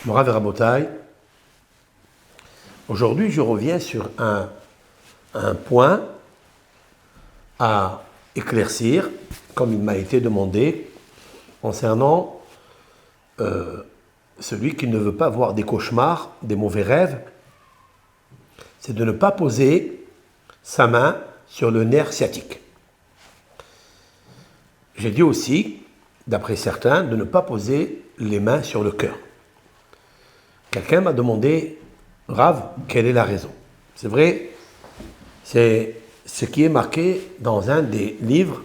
Morav et Rabotai, aujourd'hui je reviens sur un point à éclaircir, comme il m'a été demandé, concernant celui qui ne veut pas voir des cauchemars, des mauvais rêves, c'est de ne pas poser sa main sur le nerf sciatique. J'ai dit aussi, d'après certains, de ne pas poser les mains sur le cœur. Quelqu'un m'a demandé, Rav, quelle est la raison? C'est vrai, c'est ce qui est marqué dans un des livres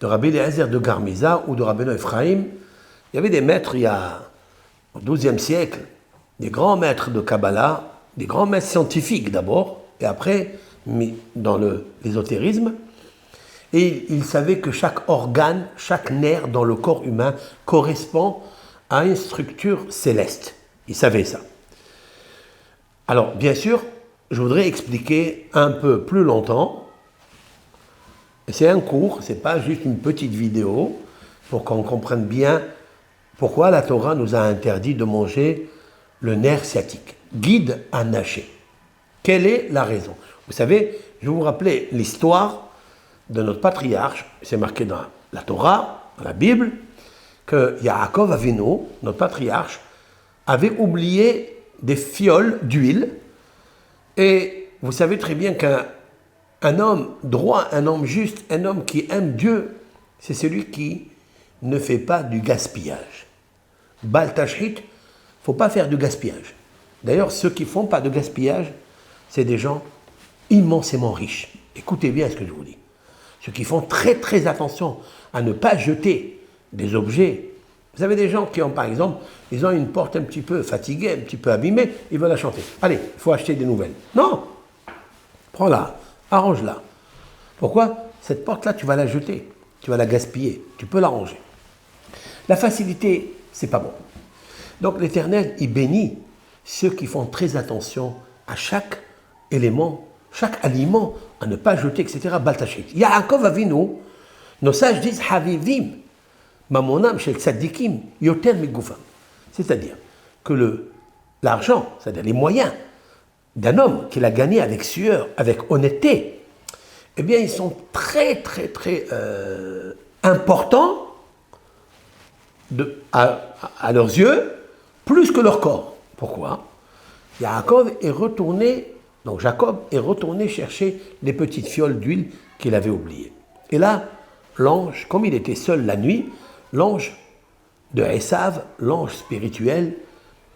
de Rabbi Eliezer de Garmiza ou de Rabbeinu Ephraim. Il y avait des maîtres, au XIIe siècle, des grands maîtres de Kabbalah, des grands maîtres scientifiques d'abord, et après, dans l'ésotérisme. Et ils savaient que chaque organe, chaque nerf dans le corps humain correspond à une structure céleste. Ils savaient ça. Alors, bien sûr, je voudrais expliquer un peu plus longtemps. C'est un cours, ce n'est pas juste une petite vidéo, pour qu'on comprenne bien pourquoi la Torah nous a interdit de manger le nerf sciatique. Guide à nager. Quelle est la raison? Vous savez, je vais vous rappeler l'histoire de notre patriarche, c'est marqué dans la Torah, dans la Bible, que Yaakov Avinu, notre patriarche, avait oublié des fioles d'huile. Et vous savez très bien qu'un homme droit, un homme juste, un homme qui aime Dieu, c'est celui qui ne fait pas du gaspillage. Bal tashrit, il ne faut pas faire du gaspillage. D'ailleurs, ceux qui ne font pas de gaspillage, c'est des gens immensément riches. Écoutez bien ce que je vous dis. Ceux qui font très très attention à ne pas jeter des objets. Vous avez des gens qui ont, par exemple, ils ont une porte un petit peu fatiguée, un petit peu abîmée, ils veulent la chanter. Allez, il faut acheter des nouvelles. Non! Prends-la, arrange-la. Pourquoi? Cette porte-là, tu vas la jeter, tu vas la gaspiller, tu peux la ranger. La facilité, c'est pas bon. Donc l'Éternel, il bénit ceux qui font très attention à chaque élément, chaque aliment, à ne pas jeter, etc. Baltachit. Yaakov Avinu, nos sages disent Havivim, Mamonam shel tzadikim, yoter migufam. C'est-à-dire que l'argent, c'est-à-dire les moyens d'un homme qu'il a gagné avec sueur, avec honnêteté, eh bien, ils sont très, très, très importants à leurs yeux, plus que leur corps. Pourquoi? Jacob est retourné chercher les petites fioles d'huile qu'il avait oubliées. Et là, l'ange, comme il était seul la nuit, l'ange de Esav, l'ange spirituel,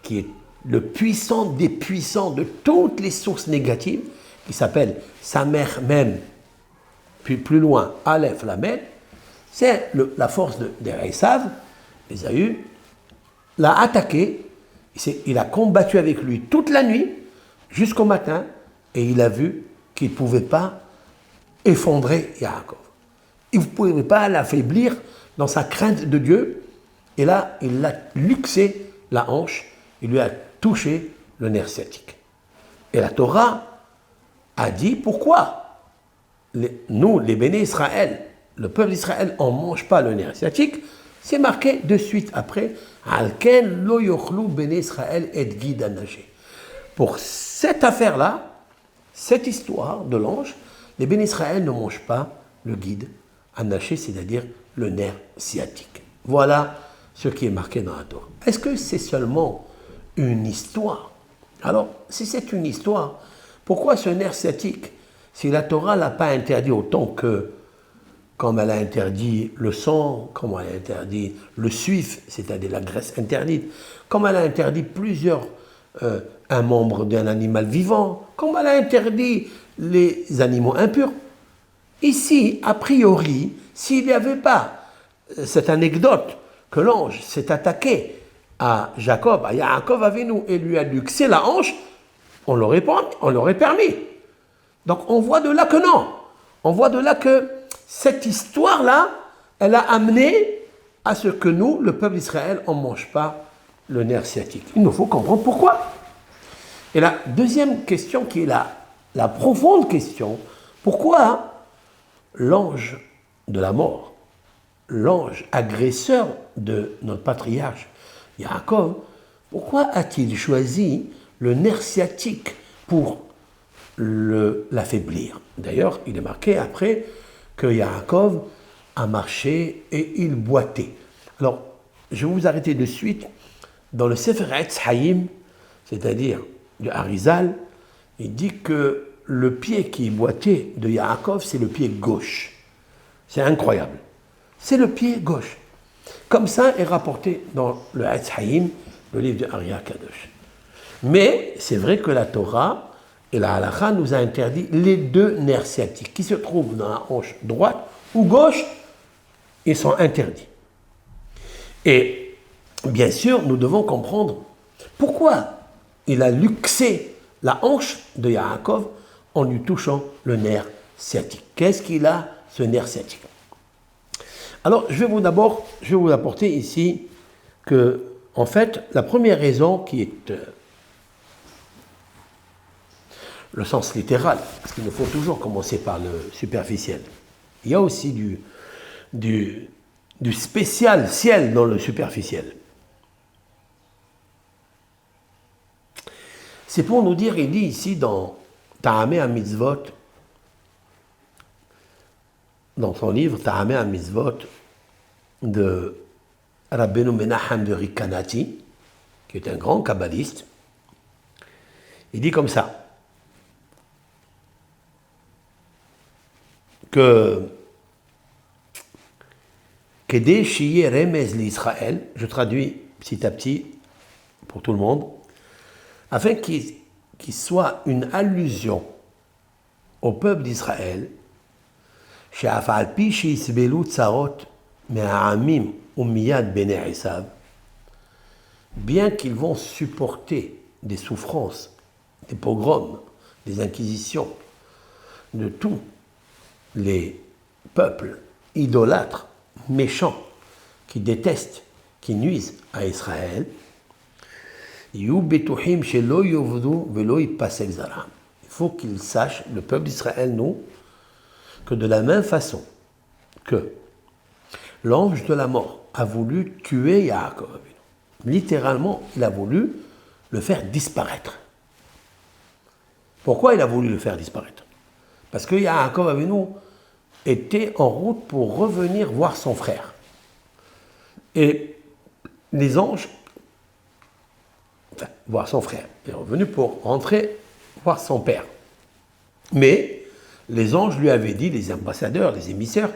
qui est le puissant des puissants de toutes les sources négatives, qui s'appelle sa mère même, puis plus loin, Aleph Lamed, c'est la force de Esav. Ésaü l'a attaqué, il a combattu avec lui toute la nuit, jusqu'au matin, et il a vu qu'il ne pouvait pas effondrer Yaakov. Il ne pouvait pas l'affaiblir dans sa crainte de Dieu, et là, il l'a luxé la hanche, il lui a touché le nerf sciatique. Et la Torah a dit pourquoi nous, les béné Israël, le peuple d'Israël, on ne mange pas le nerf sciatique. C'est marqué de suite après, Alken lo yochlu béné Israël et guide à nager. Pour cette affaire-là, cette histoire de l'ange, les béné Israël ne mangent pas le guide à nager, c'est-à-dire le nerf sciatique. Voilà ce qui est marqué dans la Torah. Est-ce que c'est seulement une histoire? Alors, si c'est une histoire, pourquoi ce nerf sciatique? Si la Torah ne l'a pas interdit autant que, comme elle a interdit le sang, comme elle a interdit le suif, c'est-à-dire la graisse interdite, comme elle a interdit un membre d'un animal vivant, comme elle a interdit les animaux impurs. Ici, a priori, s'il n'y avait pas cette anecdote que l'ange s'est attaqué à Jacob, à Yaakov Avinu, et lui a luxé la hanche, on l'aurait permis. Donc on voit de là que non. On voit de là que cette histoire-là, elle a amené à ce que nous, le peuple d'Israël, on ne mange pas le nerf sciatique. Il nous faut comprendre pourquoi. Et la deuxième question qui est la profonde question, pourquoi l'ange de la mort, l'ange agresseur de notre patriarche, Yaakov, Pourquoi a-t-il choisi le nerf sciatique pour l'affaiblir? D'ailleurs, il est marqué après que Yaakov a marché et il boitait. Alors, je vais vous arrêter de suite. Dans le Sefer Etz Haïm, c'est-à-dire de Harizal, il dit que le pied qui boitait de Yaakov, c'est le pied gauche. C'est incroyable. C'est le pied gauche. Comme ça est rapporté dans le Etz Haïm, le livre de Ari HaKadosh. Mais c'est vrai que la Torah et la Halakha nous a interdit les deux nerfs sciatiques qui se trouvent dans la hanche droite ou gauche, ils sont interdits. Et bien sûr, nous devons comprendre pourquoi il a luxé la hanche de Yaakov en lui touchant le nerf sciatique. Qu'est-ce qu'il a, ce nerf sciatique? Alors, je vais vous apporter ici que, en fait, la première raison qui est le sens littéral, parce qu'il nous faut toujours commencer par le superficiel. Il y a aussi du spécial ciel dans le superficiel. C'est pour nous dire, il dit ici dans Ta'ameh HaMitzvot, dans son livre Ta'ameh HaMitzvot de Rabbeinu Menachem de Rikanati, qui est un grand kabbaliste, il dit comme ça, que Kedei shiye remez l'Israël, je traduis petit à petit pour tout le monde, afin qu'il soit une allusion au peuple d'Israël, she'af al pi she'isbelu tsarot me'ha'amim u'miyad bnei Esav, bien qu'ils vont supporter des souffrances, des pogroms, des inquisitions de tous les peuples idolâtres, méchants, qui détestent, qui nuisent à Israël, il faut qu'ils sachent, le peuple d'Israël, nous, que de la même façon que l'ange de la mort a voulu tuer Yaakov, littéralement, il a voulu le faire disparaître. Pourquoi il a voulu le faire disparaître? Parce que Yaakov Avinu était en route pour revenir voir son frère. Et les anges, enfin, voir son frère, il est revenu pour rentrer voir son père. Mais les anges lui avaient dit, les ambassadeurs, les émissaires,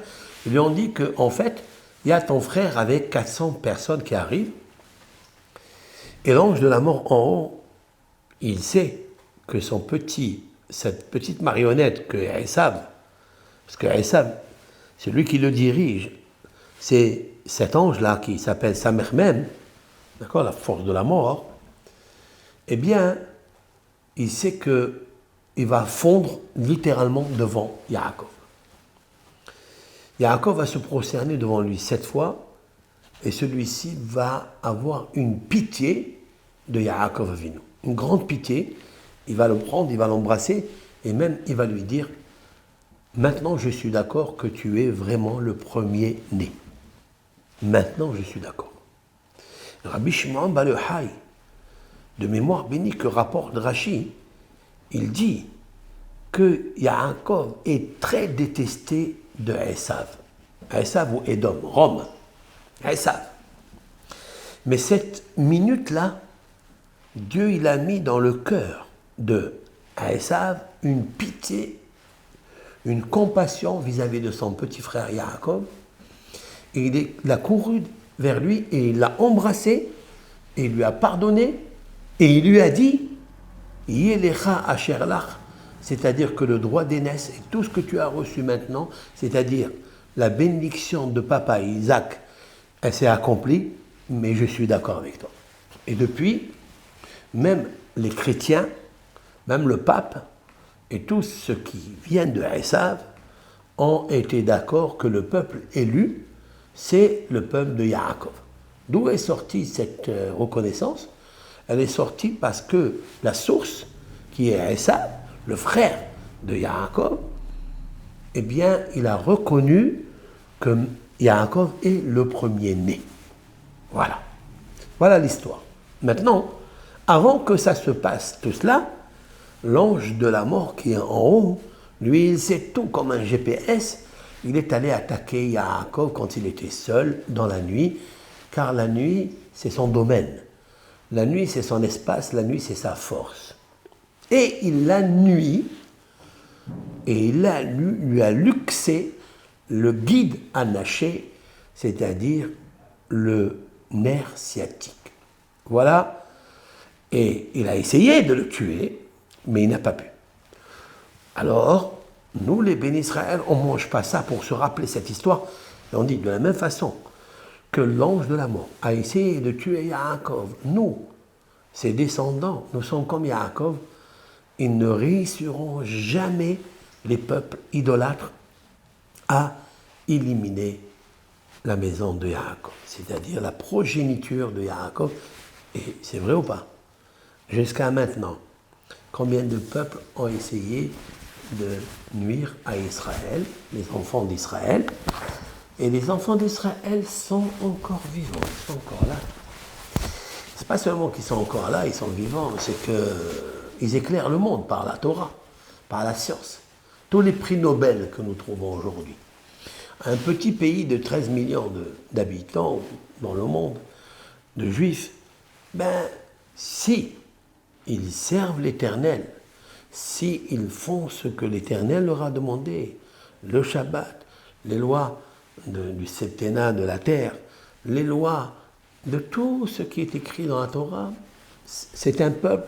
ils lui ont dit qu'en fait, il y a ton frère avec 400 personnes qui arrivent, et l'ange de la mort en haut, il sait que cette petite marionnette que Esav, parce que Esav, c'est lui qui le dirige, c'est cet ange-là qui s'appelle Samermem, d'accord, la force de la mort, eh bien, il sait qu'il va fondre littéralement devant Yaakov. Yaakov va se prosterner devant lui 7 fois, et celui-ci va avoir une pitié de Yaakov Avinu, une grande pitié. Il va le prendre, il va l'embrasser, et même il va lui dire, maintenant je suis d'accord que tu es vraiment le premier-né. Maintenant je suis d'accord. Rabbi Shimon Bar Yochai, de mémoire bénie que rapporte Rashi, il dit que Yaakov est très détesté de Esav. Esav ou Édom, Rome. Esav. Mais cette minute-là, Dieu il a mis dans le cœur de Esav une pitié, une compassion vis-à-vis de son petit frère Yaakov. Et il a couru vers lui et il l'a embrassé et il lui a pardonné et il lui a dit Yelecha asher lach, c'est-à-dire que le droit d'aînesse et tout ce que tu as reçu maintenant, c'est-à-dire la bénédiction de papa Isaac, elle s'est accomplie, mais je suis d'accord avec toi. Et depuis, même les chrétiens, même le pape et tous ceux qui viennent de Esav ont été d'accord que le peuple élu, c'est le peuple de Yaakov. D'où est sortie cette reconnaissance? Elle est sortie parce que la source, qui est Esav, le frère de Yaakov, eh bien, il a reconnu que Yaakov est le premier-né. Voilà. Voilà l'histoire. Maintenant, avant que ça se passe tout cela, l'ange de la mort qui est en haut, lui, il sait tout comme un GPS. Il est allé attaquer Yaakov quand il était seul dans la nuit, car la nuit, c'est son domaine. La nuit, c'est son espace, la nuit, c'est sa force. Et il l'a nuit, et lui a luxé le guide anaché, c'est-à-dire le nerf sciatique. Voilà. Et il a essayé de le tuer, mais il n'a pas pu. Alors, nous, les bénis Israël, on ne mange pas ça pour se rappeler cette histoire. Et on dit de la même façon que l'ange de la mort a essayé de tuer Yaakov. Nous, ses descendants, nous sommes comme Yaakov. Ils ne réussiront jamais, les peuples idolâtres, à éliminer la maison de Yaakov, c'est-à-dire la progéniture de Yaakov. Et c'est vrai ou pas? Jusqu'à maintenant, combien de peuples ont essayé de nuire à Israël, les enfants d'Israël, et les enfants d'Israël sont encore vivants, ils sont encore là. C'est pas seulement qu'ils sont encore là, ils sont vivants, c'est qu'ils éclairent le monde par la Torah, par la science. Tous les prix Nobel que nous trouvons aujourd'hui. Un petit pays de 13 millions d'habitants dans le monde, de juifs, si ils servent l'Éternel, si ils font ce que l'Éternel leur a demandé, le Shabbat, les lois du septennat de la terre, les lois de tout ce qui est écrit dans la Torah, c'est un peuple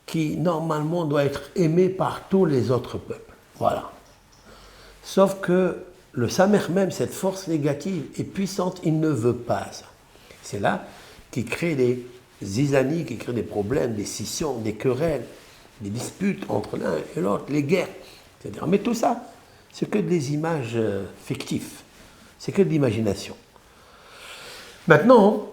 qui normalement doit être aimé par tous les autres peuples. Voilà. Sauf que le Samer même, cette force négative est puissante, il ne veut pas ça. C'est là qu'il crée des zizanies, qui crée des problèmes, des scissions, des querelles, des disputes entre l'un et l'autre, les guerres, etc. Mais tout ça, c'est que des images fictives, c'est que de l'imagination. Maintenant,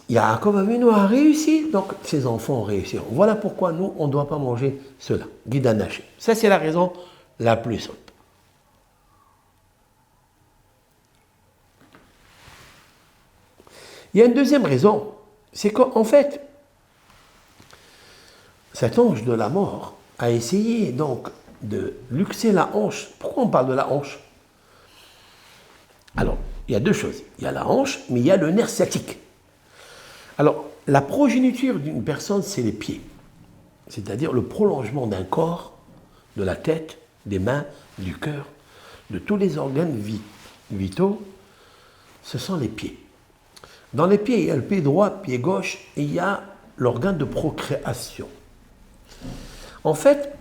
Yaakov Avinu a réussi, donc ses enfants ont réussi. Voilà pourquoi nous, on ne doit pas manger cela, guide anaché. Ça, c'est la raison la plus simple. Il y a une deuxième raison, c'est qu'en fait, cet ange de la mort a essayé donc de luxer la hanche. Pourquoi on parle de la hanche? Alors, il y a deux choses. Il y a la hanche, mais il y a le nerf sciatique. Alors, la progéniture d'une personne, c'est les pieds. C'est-à-dire le prolongement d'un corps, de la tête, des mains, du cœur, de tous les organes vitaux, ce sont les pieds. Dans les pieds, il y a le pied droit, le pied gauche, et il y a l'organe de procréation. En fait,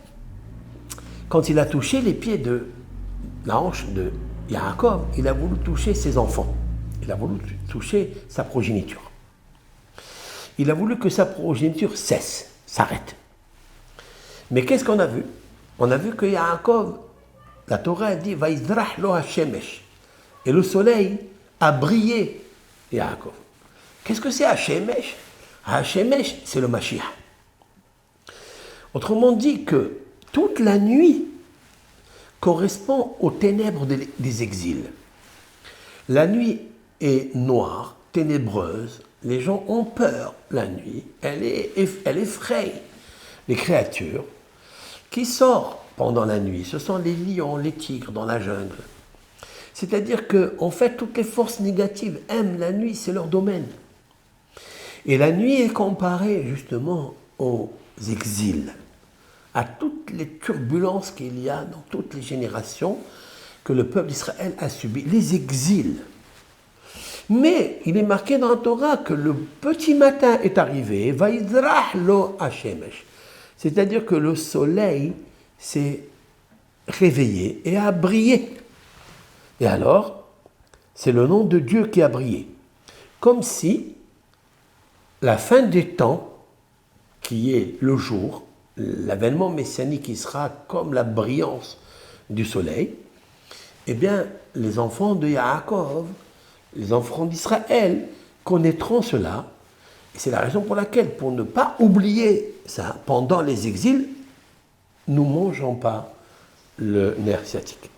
quand il a touché les pieds de la hanche de Yaakov, il a voulu toucher ses enfants. Il a voulu toucher sa progéniture. Il a voulu que sa progéniture cesse, s'arrête. Mais qu'est-ce qu'on a vu? On a vu que Yaakov, la Torah a dit « Vaizrah lo hashemesh » et le soleil a brillé Yaakov. Qu'est-ce que c'est Hashemesh? Hashemesh, c'est le Mashiach. Autrement dit que toute la nuit correspond aux ténèbres des exils. La nuit est noire, ténébreuse, les gens ont peur la nuit, elle effraie les créatures qui sortent pendant la nuit. Ce sont les lions, les tigres dans la jungle. C'est-à-dire que, en fait, toutes les forces négatives aiment la nuit, c'est leur domaine. Et la nuit est comparée justement aux exils, à toutes les turbulences qu'il y a dans toutes les générations que le peuple d'Israël a subi, les exils. Mais il est marqué dans la Torah que le petit matin est arrivé, Vaizrah lo hashemesh, c'est-à-dire que le soleil s'est réveillé et a brillé. Et alors, c'est le nom de Dieu qui a brillé. Comme si la fin des temps, qui est le jour, l'avènement messianique qui sera comme la brillance du soleil, eh bien, les enfants de Yaakov, les enfants d'Israël connaîtront cela. Et c'est la raison pour laquelle, pour ne pas oublier ça, pendant les exils, nous ne mangeons pas le nerf sciatique.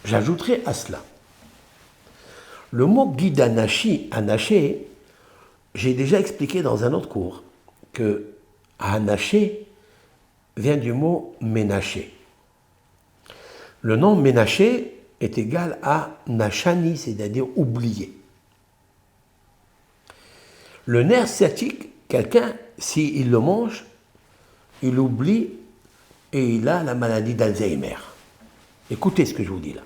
J'ajouterai à cela Le mot guide anaché, j'ai déjà expliqué dans un autre cours que anaché vient du mot ménaché. Le nom ménaché est égal à nachani, c'est-à-dire oublié. Le nerf sciatique, quelqu'un, s'il le mange, il oublie et il a la maladie d'Alzheimer. Écoutez ce que je vous dis là.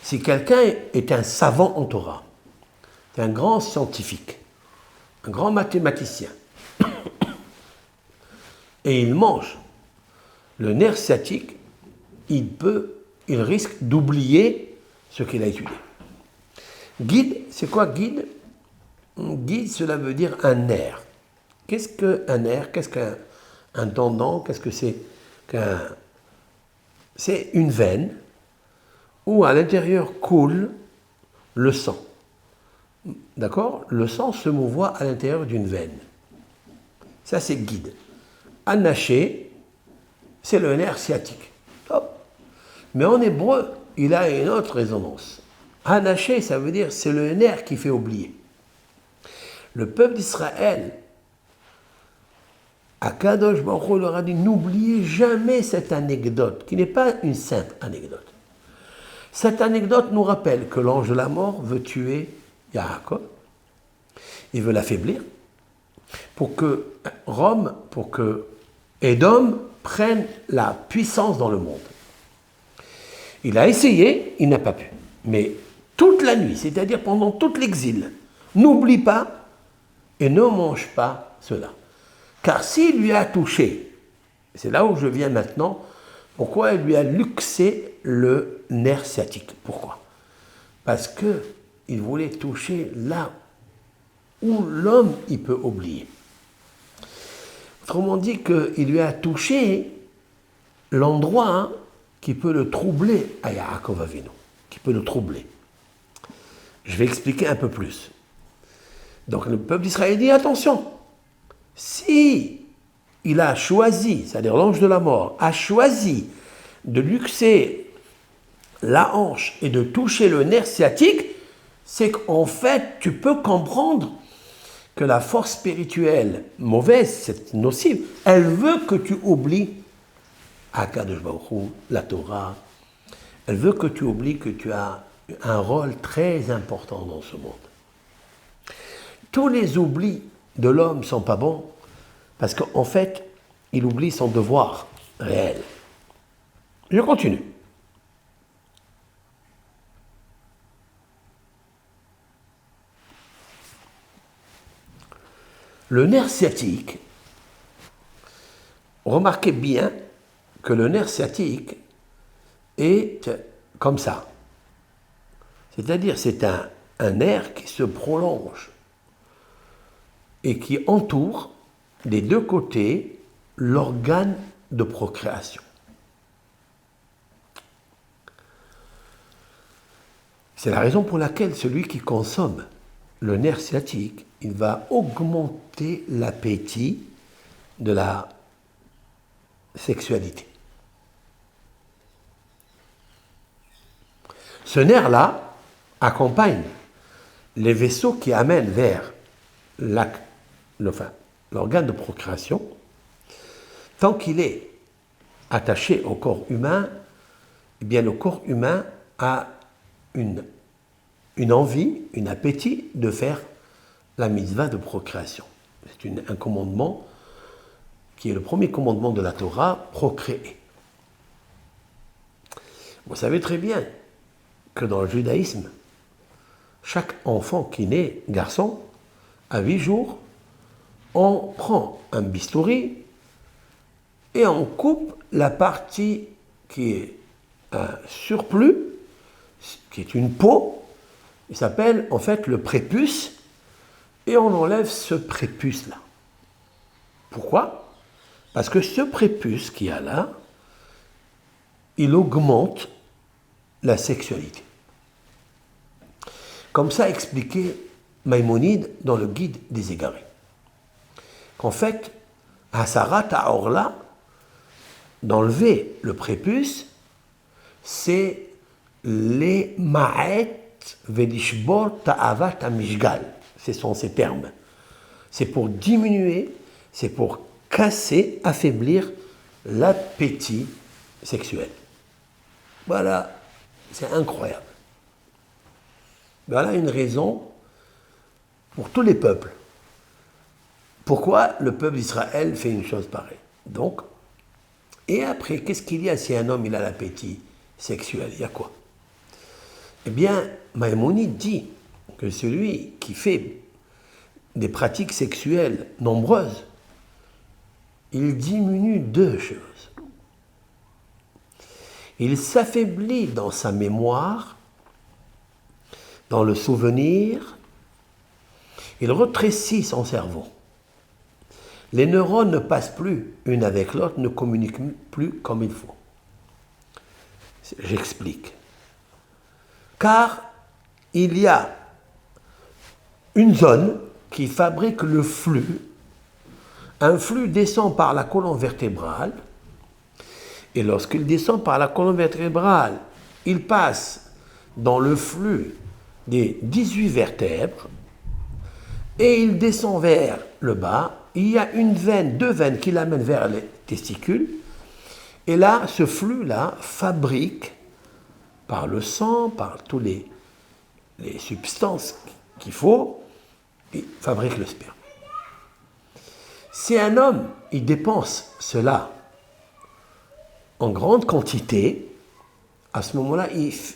Si quelqu'un est un savant en Torah, c'est un grand scientifique, un grand mathématicien, et il mange le nerf sciatique, il risque d'oublier ce qu'il a étudié. Guide, c'est quoi guide? Guide, cela veut dire un nerf. Qu'est-ce qu'un nerf? Qu'est-ce qu'un tendon? Qu'est-ce que c'est qu'un... C'est une veine où à l'intérieur coule le sang. D'accord? Le sang se mouvoit à l'intérieur d'une veine. Ça, c'est guide. Anaché, c'est le nerf sciatique. Hop. Mais en hébreu, il a une autre résonance. Anaché, ça veut dire c'est le nerf qui fait oublier. Le peuple d'Israël, Akadosh Baruch Hu leur a dit n'oubliez jamais cette anecdote, qui n'est pas une simple anecdote. Cette anecdote nous rappelle que l'ange de la mort veut tuer Yaakov. Il veut l'affaiblir pour que Rome, pour que Édom prenne la puissance dans le monde. Il a essayé, il n'a pas pu. Mais toute la nuit, c'est-à-dire pendant tout l'exil, n'oublie pas et ne mange pas cela. Car s'il lui a touché, c'est là où je viens maintenant, pourquoi il lui a luxé le nerf sciatique? Pourquoi? Parce qu'il voulait toucher là où l'homme il peut oublier. Autrement dit qu'il lui a touché l'endroit qui peut le troubler à Yaakov Avinu, qui peut le troubler. Je vais expliquer un peu plus. Donc le peuple d'Israël dit attention, si il a choisi, c'est-à-dire l'ange de la mort, a choisi de luxer la hanche et de toucher le nerf sciatique, c'est qu'en fait, tu peux comprendre que la force spirituelle mauvaise, cette nocive, elle veut que tu oublies Akadosh Baruch Hu, la Torah. Elle veut que tu oublies que tu as un rôle très important dans ce monde. Tous les oublis de l'homme ne sont pas bons parce qu'en fait, il oublie son devoir réel. Je continue. Le nerf sciatique, remarquez bien que le nerf sciatique est comme ça. C'est-à-dire c'est un nerf qui se prolonge et qui entoure des deux côtés l'organe de procréation. C'est la raison pour laquelle celui qui consomme le nerf sciatique, il va augmenter l'appétit de la sexualité. Ce nerf-là accompagne les vaisseaux qui amènent vers l'organe de procréation. Tant qu'il est attaché au corps humain, eh bien le corps humain a une envie, un appétit de faire la mitzvah de procréation. C'est un commandement qui est le premier commandement de la Torah, procréer. Vous savez très bien que dans le judaïsme, chaque enfant qui naît, garçon, à 8 jours, on prend un bistouri et on coupe la partie qui est un surplus, qui est une peau, il s'appelle en fait le prépuce, et on enlève ce prépuce-là. Pourquoi? Parce que ce prépuce qu'il y a là, il augmente la sexualité. Comme ça expliquait Maïmonide dans le Guide des Égarés. Qu'en fait, Hasarat Haorla, d'enlever le prépuce, c'est les ma'et Velishbor ta'avat amishgal. Ce sont ces termes. C'est pour diminuer, c'est pour casser, affaiblir l'appétit sexuel. Voilà, c'est incroyable. Voilà une raison pour tous les peuples. Pourquoi le peuple d'Israël fait une chose pareille? Donc, et après, qu'est-ce qu'il y a si un homme il a l'appétit sexuel? Il y a quoi? Eh bien, Maïmonide dit que celui qui fait des pratiques sexuelles nombreuses, il diminue deux choses. Il s'affaiblit dans sa mémoire, dans le souvenir, il rétrécit son cerveau. Les neurones ne passent plus une avec l'autre, ne communiquent plus comme il faut. J'explique. Car il y a une zone qui fabrique le flux. Un flux descend par la colonne vertébrale, et lorsqu'il descend par la colonne vertébrale, il passe dans le flux des 18 vertèbres, et il descend vers le bas. Il y a une veine, deux veines qui l'amènent vers les testicules, et là, ce flux-là fabrique, par le sang, par tous les substances qu'il faut, il fabrique le sperme. Si un homme, il dépense cela en grande quantité, à ce moment-là,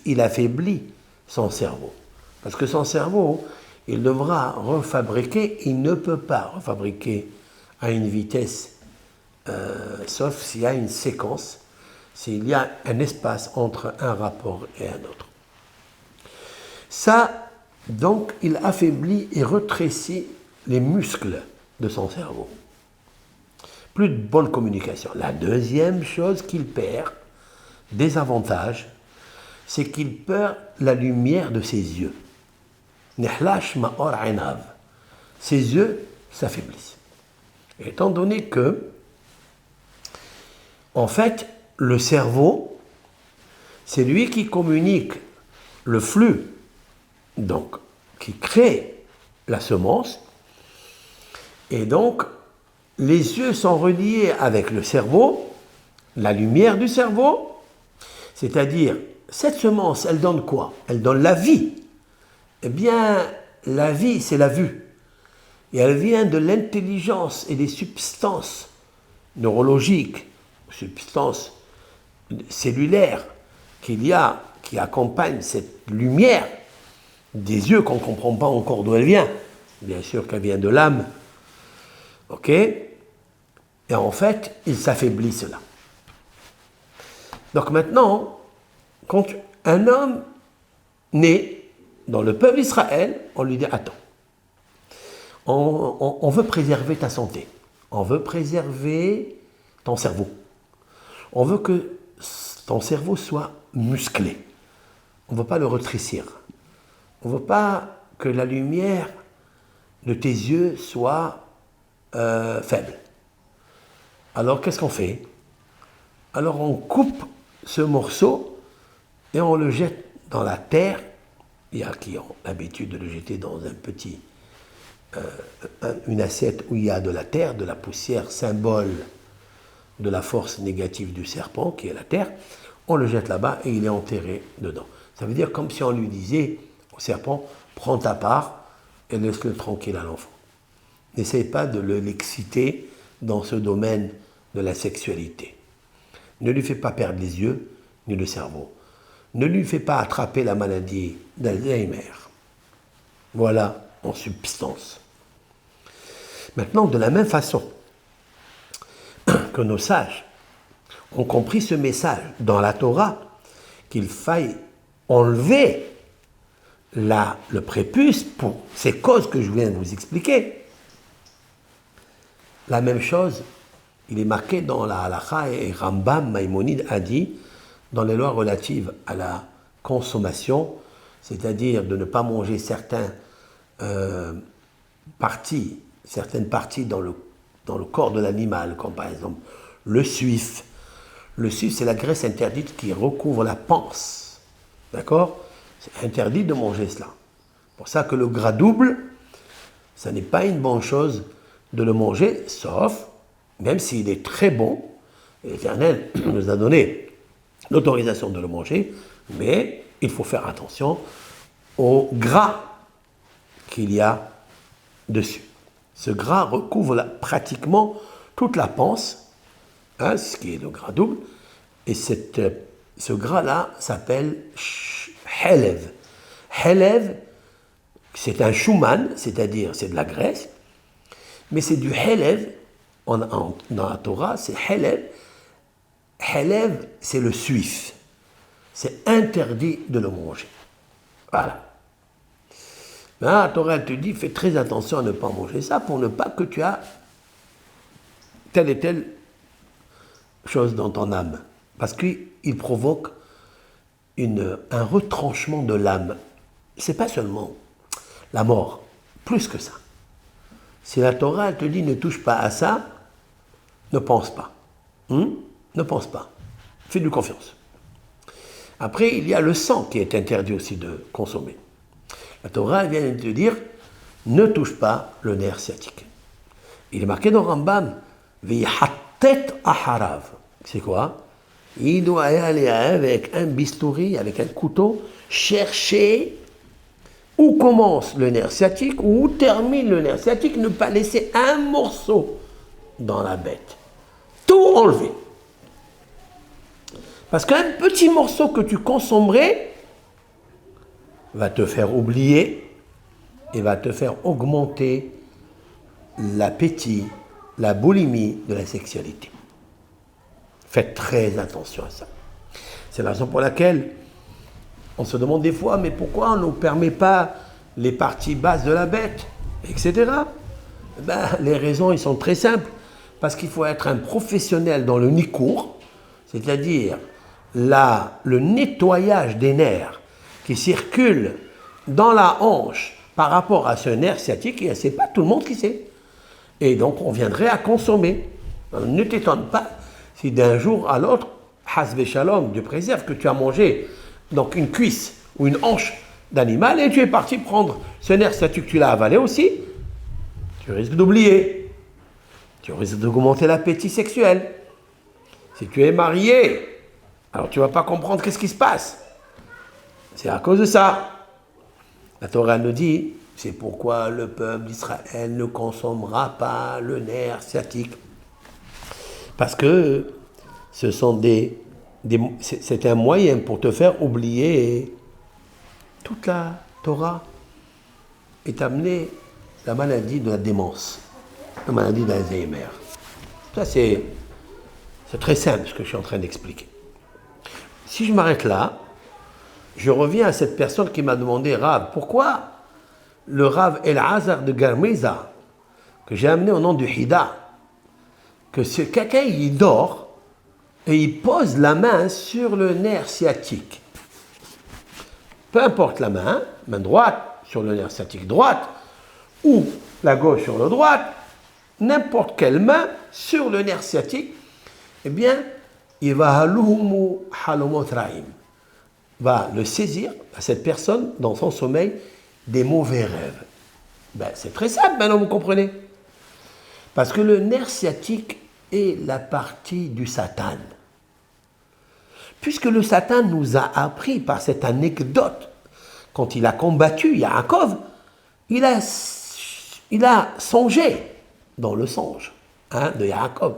il affaiblit son cerveau. Parce que son cerveau, il devra refabriquer, il ne peut pas refabriquer à une vitesse, sauf s'il y a une séquence, s'il y a un espace entre un rapport et un autre. Ça, donc, il affaiblit et rétrécit les muscles de son cerveau. Plus de bonne communication. La deuxième chose qu'il perd, désavantage, c'est qu'il perd la lumière de ses yeux. Nehlash ma'or ainav. Ses yeux s'affaiblissent. Étant donné que, en fait, le cerveau, c'est lui qui communique le flux, donc qui crée la semence, et donc les yeux sont reliés avec le cerveau, la lumière du cerveau, c'est-à-dire cette semence, elle donne quoi? Elle donne la vie. Eh bien, la vie, c'est la vue. Et elle vient de l'intelligence et des substances neurologiques, substances cellulaires qu'il y a, qui accompagnent cette lumière des yeux qu'on ne comprend pas encore d'où elle vient. Bien sûr qu'elle vient de l'âme. Ok? Et en fait, il s'affaiblit cela. Donc maintenant, quand un homme naît dans le peuple d'Israël, on lui dit, attends, on veut préserver ta santé, on veut préserver ton cerveau, on veut que ton cerveau soit musclé, on ne veut pas le rétrécir, on ne veut pas que la lumière de tes yeux soit faible. Alors qu'est-ce qu'on fait? Alors on coupe ce morceau et on le jette dans la terre. Il y a qui ont l'habitude de le jeter dans un petit, une assiette où il y a de la terre, de la poussière, symbole de la force négative du serpent qui est la terre. On le jette là-bas et il est enterré dedans. Ça veut dire comme si on lui disait au serpent, prends ta part et laisse-le tranquille à l'enfant. N'essaye pas de l'exciter dans ce domaine de la sexualité. Ne lui fais pas perdre les yeux ni le cerveau. Ne lui fais pas attraper la maladie d'Alzheimer. Voilà, en substance. Maintenant, de la même façon que nos sages ont compris ce message dans la Torah, qu'il faille enlever le prépuce pour ces causes que je viens de vous expliquer. La même chose, il est marqué dans la halakha, et Rambam Maïmonide a dit, dans les lois relatives à la consommation, c'est-à-dire de ne pas manger certaines parties dans le corps de l'animal, comme par exemple le suif. Le suif, c'est la graisse interdite qui recouvre la panse. D'accord? C'est interdit de manger cela. C'est pour ça que le gras double, ça n'est pas une bonne chose de le manger, sauf, même s'il est très bon, l'Éternel nous a donné l'autorisation de le manger, mais il faut faire attention au gras qu'il y a dessus. Ce gras recouvre pratiquement toute la panse, hein, ce qui est le gras double, et ce gras-là s'appelle helev. Helev, c'est un shuman, c'est-à-dire c'est de la graisse, mais c'est du helev, dans la Torah, c'est helev. Helev, c'est le suif. C'est interdit de le manger. Voilà. Là, la Torah te dit, fais très attention à ne pas manger ça pour ne pas que tu as telle et telle chose dans ton âme. Parce qu'il provoque un retranchement de l'âme. C'est pas seulement la mort, plus que ça. Si la Torah elle te dit ne touche pas à ça, ne pense pas. Ne pense pas. Fais-lui confiance. Après, il y a le sang qui est interdit aussi de consommer. La Torah vient de te dire ne touche pas le nerf sciatique. Il est marqué dans Rambam Vihattet aharav. C'est quoi? Il doit aller avec un bistouri, avec un couteau, chercher où commence le nerf sciatique, où termine le nerf sciatique, ne pas laisser un morceau dans la bête. Tout enlever. Parce qu'un petit morceau que tu consommerais va te faire oublier et va te faire augmenter l'appétit, la boulimie de la sexualité. Faites très attention à ça. C'est la raison pour laquelle on se demande des fois, mais pourquoi on ne nous permet pas les parties basses de la bête, etc. Les raisons, ils sont très simples. Parce qu'il faut être un professionnel dans le nikour, c'est-à-dire le nettoyage des nerfs qui circulent dans la hanche par rapport à ce nerf sciatique, et ce n'est pas tout le monde qui sait. Et donc on viendrait à consommer. Alors, ne t'étonne pas si d'un jour à l'autre, hasbe shalom, Dieu préserve, que tu as mangé donc une cuisse ou une hanche d'animal et tu es parti prendre ce nerf sciatique que tu l'as avalé aussi, tu risques d'oublier. Tu risques d'augmenter l'appétit sexuel. Si tu es marié, alors tu ne vas pas comprendre qu'est-ce qui se passe. C'est à cause de ça. La Torah nous dit, c'est pourquoi le peuple d'Israël ne consommera pas le nerf sciatique. Parce que c'est un moyen pour te faire oublier toute la Torah et t'amener la maladie de la démence, la maladie d'Alzheimer. Ça, c'est très simple ce que je suis en train d'expliquer. Si je m'arrête là, je reviens à cette personne qui m'a demandé, Rav, pourquoi le Rav El-Azar de Garmiza, que j'ai amené au nom du Hida, que quelqu'un il dort et il pose la main sur le nerf sciatique. Peu importe la main droite sur le nerf sciatique droite, ou la gauche sur le droite, n'importe quelle main sur le nerf sciatique, eh bien, il va le saisir à cette personne dans son sommeil des mauvais rêves. C'est très simple, maintenant vous comprenez. Parce que le nerf sciatique est la partie du Satan. Puisque le Satan nous a appris par cette anecdote, quand il a combattu Yaakov, il a songé dans le songe de Yaakov,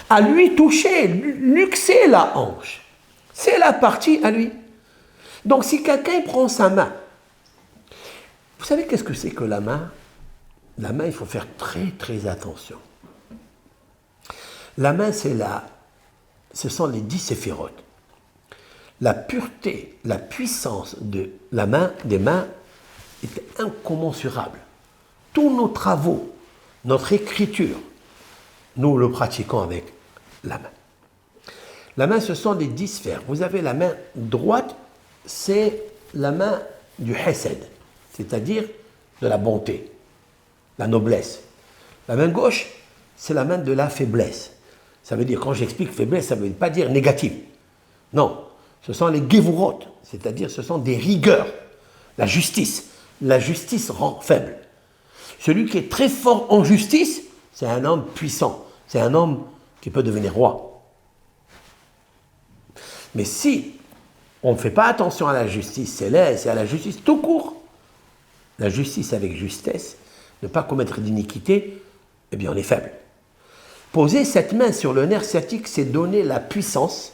à lui toucher, luxer la hanche. C'est la partie à lui. Donc si quelqu'un prend sa main, vous savez qu'est-ce que c'est que la main? La main, il faut faire très très attention. La main, ce sont les 10 séphirotes. La pureté, la puissance de la main, des mains, est incommensurable. Tous nos travaux, notre écriture, nous le pratiquons avec la main. La main, ce sont les 10 sphères. Vous avez la main droite, c'est la main du hesed, c'est-à-dire de la bonté, la noblesse. La main gauche, c'est la main de la faiblesse. Ça veut dire, quand j'explique faiblesse, ça ne veut pas dire négative. Non, Ce sont les gevurot, c'est-à-dire ce sont des rigueurs. La justice. La justice rend faible. Celui qui est très fort en justice, c'est un homme puissant. C'est un homme qui peut devenir roi. Mais si on ne fait pas attention à la justice céleste et à la justice tout court, la justice avec justesse, ne pas commettre d'iniquité, eh bien on est faible. Poser cette main sur le nerf sciatique, c'est donner la puissance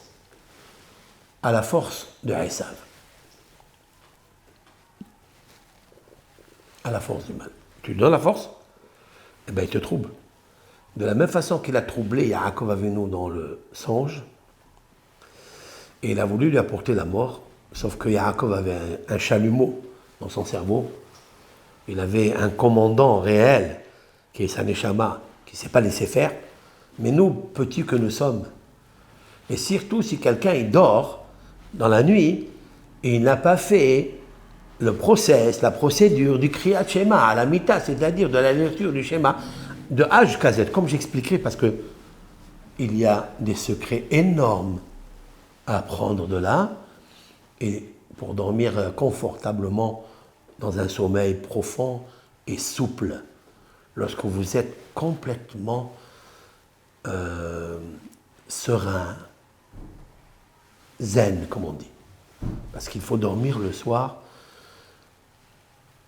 à la force de Esav. À la force du mal. Tu lui donnes la force, eh bien il te trouble. De la même façon qu'il a troublé Yaakov Avinu dans le songe, et il a voulu lui apporter la mort, sauf que Yaakov avait un chalumeau dans son cerveau. Il avait un commandant réel, qui est sa Neshama, qui ne s'est pas laissé faire. Mais nous, petits que nous sommes, et surtout si quelqu'un il dort dans la nuit, et il n'a pas fait le process, la procédure du Kriyat Shema à la Mita, c'est-à-dire de la lecture du Shema, de A jusqu'à Z, comme j'expliquerai, parce que il y a des secrets énormes à apprendre de là, et pour dormir confortablement dans un sommeil profond et souple, lorsque vous êtes complètement serein, zen, comme on dit. Parce qu'il faut dormir le soir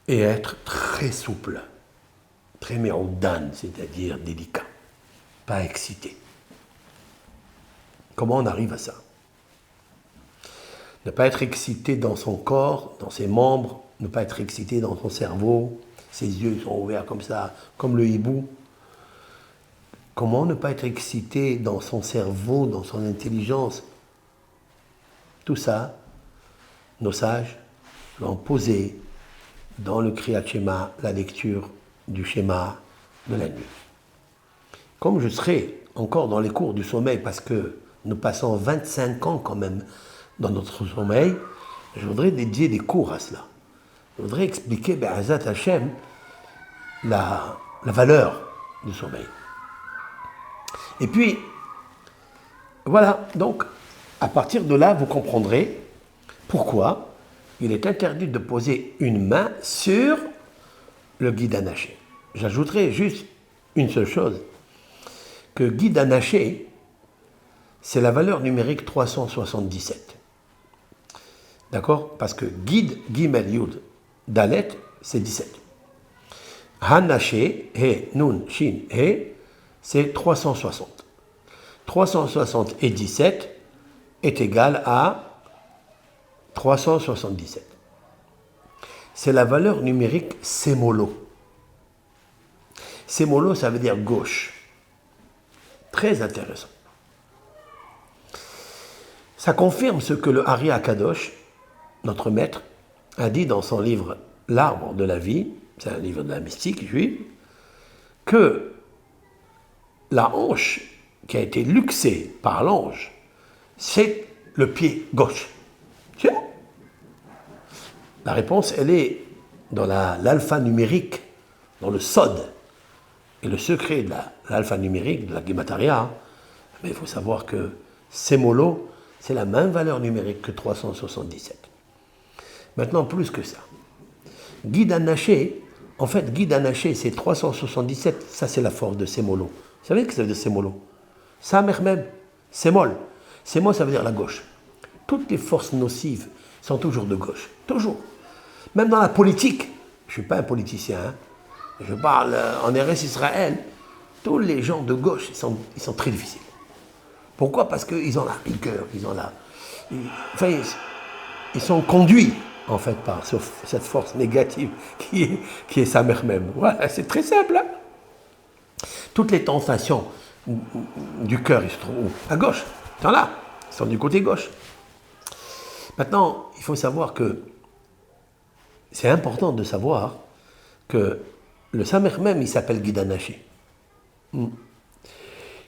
et être très souple, très méroudan, c'est-à-dire délicat, pas excité. Comment on arrive à ça? Ne pas être excité dans son corps, dans ses membres, ne pas être excité dans son cerveau, ses yeux sont ouverts comme ça, comme le hibou. Comment ne pas être excité dans son cerveau, dans son intelligence? Tout ça, nos sages l'ont posé dans le Kriyat Shema, la lecture du schéma de la nuit. Comme je serai encore dans les cours du sommeil, parce que nous passons 25 ans quand même dans notre sommeil, je voudrais dédier des cours à cela. Je voudrais expliquer, Be'ezat Hashem, la valeur du sommeil. Et puis, voilà, donc, à partir de là, vous comprendrez pourquoi il est interdit de poser une main sur le guide anaché. J'ajouterai juste une seule chose, que guide anaché, c'est la valeur numérique 377. D'accord? Parce que guide, Gimel, Yud, Dalet, c'est 17. Hanaché, He, Nun, Shin, He, c'est 360. 360 et 17 est égal à 377. C'est la valeur numérique sémolo. Sémolo, ça veut dire gauche. Très intéressant. Ça confirme ce que le Ari Akadosh, notre maître, a dit dans son livre L'arbre de la vie, c'est un livre de la mystique juive, que la hanche qui a été luxée par l'ange, c'est le pied gauche. La réponse, elle est dans l'alphanumérique, dans le Sod. Et le secret de l'alphanumérique, de la Gemataria, mais il faut savoir que Sémolo, c'est la même valeur numérique que 377. Maintenant, plus que ça. Guide anaché, en fait, guide anaché, c'est 377, ça c'est la force de Sémolo. Vous savez ce que ça veut dire Sémolo? Samer même, Sémol. Sémol, ça veut dire la gauche. Toutes les forces nocives sont toujours de gauche. Toujours. Même dans la politique, je ne suis pas un politicien, hein. Je parle en RS Israël, tous les gens de gauche, ils sont très difficiles. Pourquoi? Parce qu'ils ont la rigueur, ils sont conduits, en fait, par cette force négative qui est sa mère même. Voilà, c'est très simple. Hein. Toutes les tentations du cœur, ils se trouvent où? À gauche. Ils sont là. Ils sont du côté gauche. Maintenant, il faut savoir que c'est important de savoir que le Samer même, il s'appelle Guide anaché.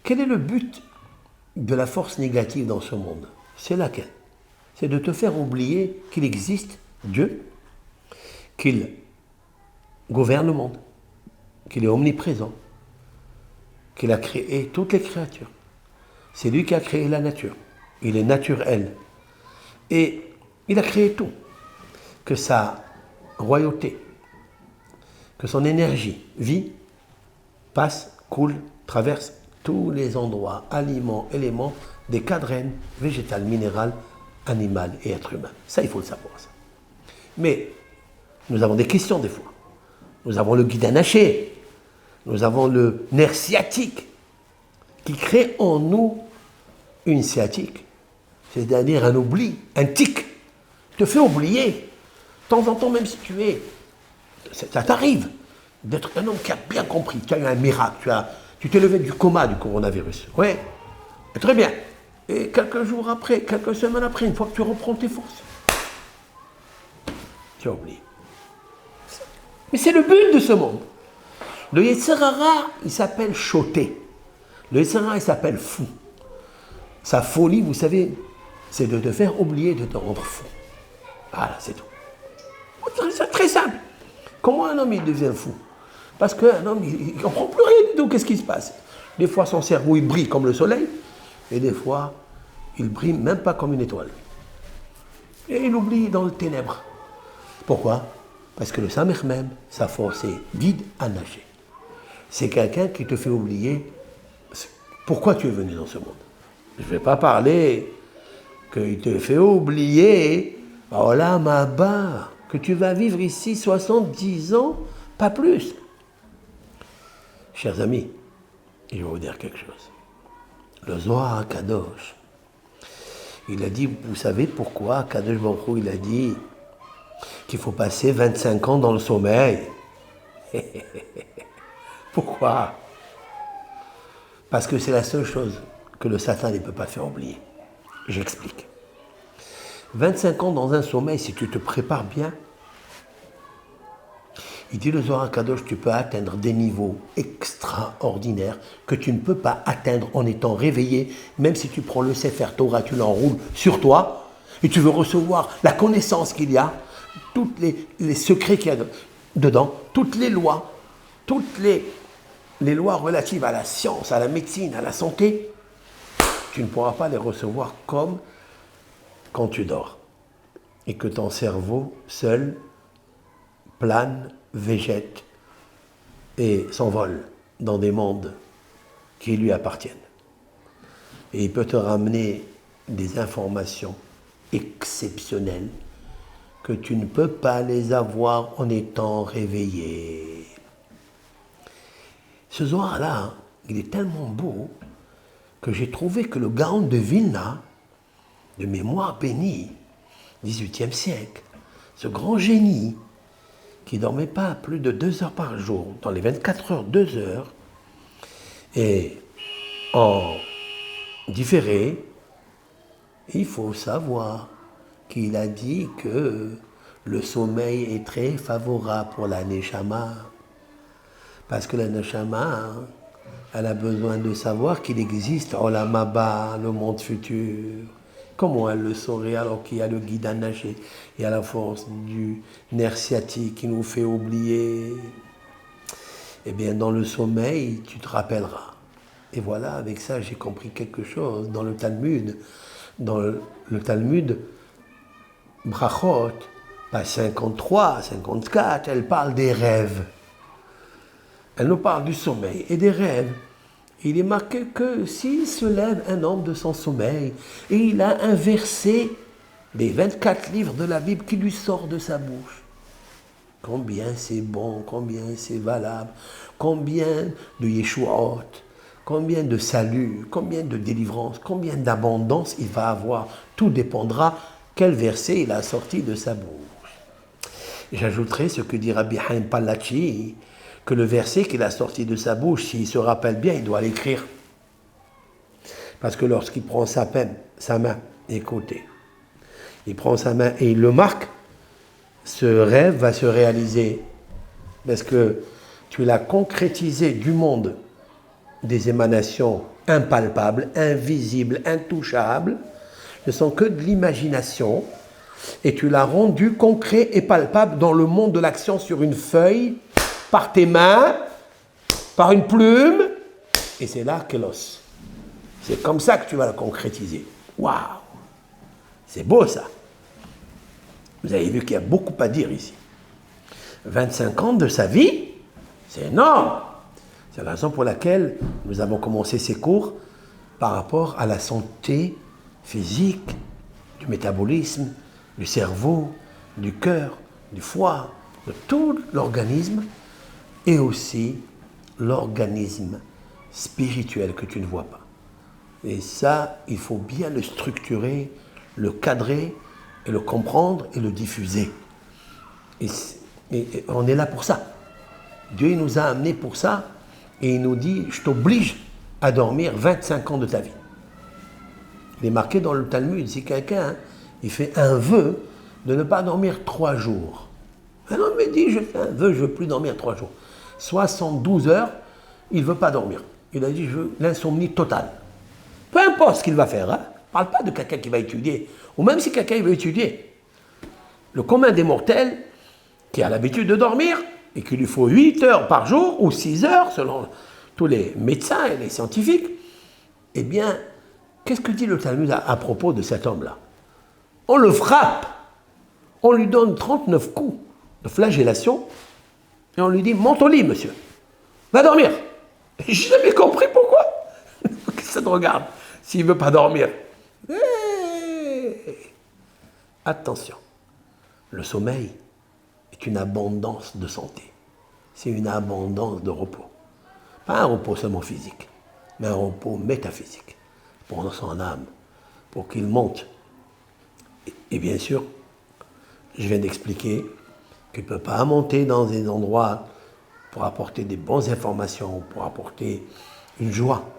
Quel est le but de la force négative dans ce monde? C'est laquelle? C'est de te faire oublier qu'il existe Dieu, qu'il gouverne le monde, qu'il est omniprésent, qu'il a créé toutes les créatures. C'est lui qui a créé la nature. Il est naturel. Et il a créé tout. Que sa royauté, que son énergie vit, passe, coule, traverse tous les endroits, aliments, éléments des cadres végétal, minéral, animal et être humain. Ça, il faut le savoir. Ça. Mais nous avons des questions des fois. Nous avons le guide anaché, nous avons le nerf sciatique qui crée en nous une sciatique, c'est-à-dire un oubli, un tic, te fait oublier. De temps en temps, même si ça t'arrive d'être un homme qui a bien compris, tu as eu un miracle, tu t'es levé du coma du coronavirus. Oui, très bien. Et quelques jours après, quelques semaines après, une fois que tu reprends tes forces, tu as oublié. Mais c'est le but de ce monde. Le Yetzer Hara, il s'appelle choté. Le Yetzer Hara, il s'appelle fou. Sa folie, vous savez, c'est de te faire oublier, de te rendre fou. Voilà, c'est tout. C'est très simple. Comment un homme il devient fou? Parce qu'un homme, il ne comprend plus rien du tout. Qu'est-ce qui se passe? Des fois, son cerveau, il brille comme le soleil. Et des fois, il brille même pas comme une étoile. Et il oublie dans le ténèbre. Pourquoi? Parce que le Samer même, sa force est guide à nager. C'est quelqu'un qui te fait oublier pourquoi tu es venu dans ce monde. Je ne vais pas parler qu'il te fait oublier, oh là, ma bas, que tu vas vivre ici 70 ans, pas plus. Chers amis, je vais vous dire quelque chose. Le Zohar Kadosh, il a dit, vous savez pourquoi Kadosh Baruch Hu, il a dit qu'il faut passer 25 ans dans le sommeil. Pourquoi? Parce que c'est la seule chose que le Satan ne peut pas faire oublier. J'explique. 25 ans dans un sommeil, si tu te prépares bien, il dit le Zohar Kadosh, tu peux atteindre des niveaux extraordinaires que tu ne peux pas atteindre en étant réveillé, même si tu prends le Sefer Torah, tu l'enroules sur toi, et tu veux recevoir la connaissance qu'il y a, tous les secrets qu'il y a dedans, toutes les lois lois relatives à la science, à la médecine, à la santé, tu ne pourras pas les recevoir comme quand tu dors. Et que ton cerveau seul plane, végète et s'envole dans des mondes qui lui appartiennent. Et il peut te ramener des informations exceptionnelles que tu ne peux pas les avoir en étant réveillé. Ce Zohar-là, il est tellement beau que j'ai trouvé que le Gaon de Vilna, de mémoire bénie, 18e siècle, ce grand génie qui ne dormait pas plus de 2 heures par jour, dans les 24 heures, 2 heures, et en différé, il faut savoir qu'il a dit que le sommeil est très favorable pour la Neshama. Parce que la Neshama, elle a besoin de savoir qu'il existe Olam Haba, le monde futur. Comment elle le saurait alors qu'il y a le guide à nager, il y a la force du nerf sciatique qui nous fait oublier? Eh bien, dans le sommeil, tu te rappelleras. Et voilà, avec ça, j'ai compris quelque chose. Dans le Talmud, Brachot, page 53, 54, elle parle des rêves. Elle nous parle du sommeil et des rêves. Il est marqué que s'il se lève un homme de son sommeil et il a un verset des 24 livres de la Bible qui lui sort de sa bouche, combien c'est bon, combien c'est valable, combien de Yeshuot, combien de salut, combien de délivrance, combien d'abondance il va avoir. Tout dépendra quel verset il a sorti de sa bouche. J'ajouterai ce que dit Rabbi Haim Palachi, que le verset qu'il a sorti de sa bouche, s'il se rappelle bien, il doit l'écrire. Parce que lorsqu'il prend sa main, écoutez, il prend sa main et il le marque, ce rêve va se réaliser. Parce que tu l'as concrétisé du monde des émanations impalpables, invisibles, intouchables, ne sont que de l'imagination, et tu l'as rendu concret et palpable dans le monde de l'action sur une feuille, par tes mains, par une plume, et c'est là que l'os. C'est comme ça que tu vas la concrétiser. Waouh! C'est beau ça! Vous avez vu qu'il y a beaucoup à dire ici. 25 ans de sa vie, c'est énorme. C'est la raison pour laquelle nous avons commencé ces cours par rapport à la santé physique, du métabolisme, du cerveau, du cœur, du foie, de tout l'organisme et aussi l'organisme spirituel que tu ne vois pas. Et ça, il faut bien le structurer, le cadrer et le comprendre et le diffuser. Et on est là pour ça. Dieu il nous a amenés pour ça et il nous dit, je t'oblige à dormir 25 ans de ta vie. Il est marqué dans le Talmud, si quelqu'un il fait un vœu de ne pas dormir 3 jours. Un homme me dit, je fais un vœu, je ne veux plus dormir 3 jours. 72 heures, il ne veut pas dormir. Il a dit, je veux l'insomnie totale. Peu importe ce qu'il va faire. Hein. Je ne parle pas de quelqu'un qui va étudier. Ou même si quelqu'un veut étudier. Le commun des mortels, qui a l'habitude de dormir, et qu'il lui faut 8 heures par jour, ou 6 heures, selon tous les médecins et les scientifiques, eh bien, qu'est-ce que dit le Talmud à propos de cet homme-là? On le frappe, on lui donne 39 coups de flagellation, et on lui dit, monte au lit, monsieur, va dormir. Je n'ai jamais compris pourquoi. Qu'est-ce que ça te regarde s'il ne veut pas dormir? Attention, le sommeil est une abondance de santé. C'est une abondance de repos. Pas un repos seulement physique, mais un repos métaphysique, pour son âme, pour qu'il monte. Et bien sûr, je viens d'expliquer qu'il ne peut pas monter dans des endroits pour apporter des bonnes informations, pour apporter une joie.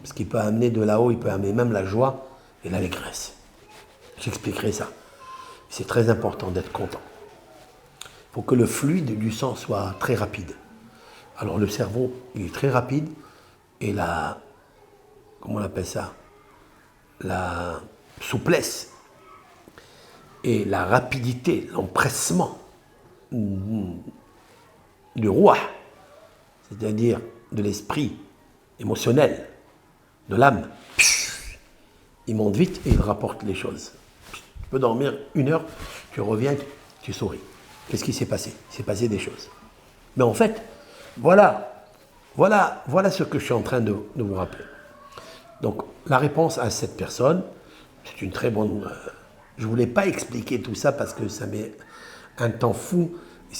Parce qu'il peut amener de là-haut, il peut amener même la joie et l'allégresse. J'expliquerai ça. C'est très important d'être content. Il faut que le fluide du sang soit très rapide. Alors le cerveau, il est très rapide et la, comment on appelle ça, la souplesse et la rapidité, l'empressement du roi, c'est-à-dire de l'esprit émotionnel, de l'âme, il monte vite et il rapporte les choses. Tu peux dormir 1 heure, tu reviens, tu souris. Qu'est-ce qui s'est passé? Il s'est passé des choses. Mais en fait, voilà ce que je suis en train de vous rappeler. Donc, la réponse à cette personne, c'est une très bonne... je ne voulais pas expliquer tout ça parce que ça met un temps fou.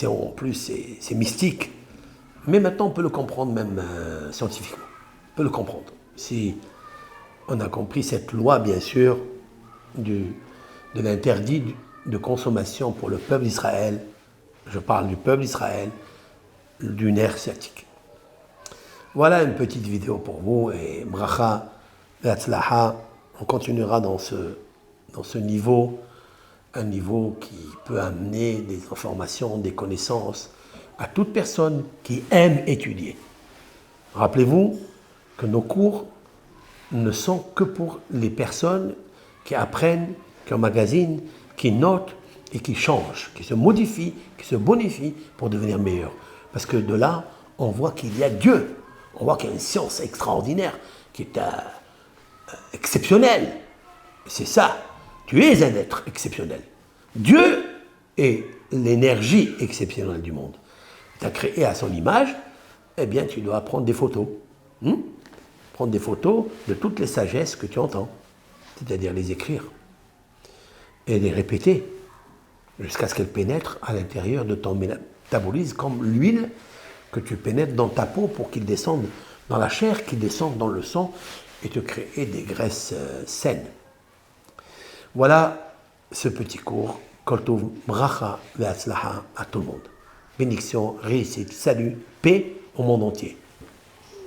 En plus, c'est mystique. Mais maintenant, on peut le comprendre même scientifiquement. On peut le comprendre. Si on a compris cette loi, bien sûr, de l'interdit de consommation pour le peuple d'Israël, je parle du peuple d'Israël, du nerf sciatique. Voilà une petite vidéo pour vous et bracha, ve'atzlaha, on continuera dans ce niveau, un niveau qui peut amener des informations, des connaissances à toute personne qui aime étudier. Rappelez-vous que nos cours ne sont que pour les personnes qui apprennent, qui emmagasinent, qui notent et qui changent, qui se modifient, qui se bonifient pour devenir meilleurs. Parce que de là, on voit qu'il y a Dieu, on voit qu'il y a une science extraordinaire qui est exceptionnelle. C'est ça, tu es un être exceptionnel. Dieu est l'énergie exceptionnelle du monde. Tu as créé à son image, eh bien tu dois prendre des photos. Prendre des photos de toutes les sagesses que tu entends, c'est-à-dire les écrire et les répéter jusqu'à ce qu'elles pénètrent à l'intérieur de ton métabolisme comme l'huile que tu pénètres dans ta peau pour qu'il descende dans la chair, qu'il descende dans le sang et te créer des graisses saines. Voilà ce petit cours. Kol tov, bracha ve'atzlaha à tout le monde. Bénédiction, réussite, salut, paix au monde entier.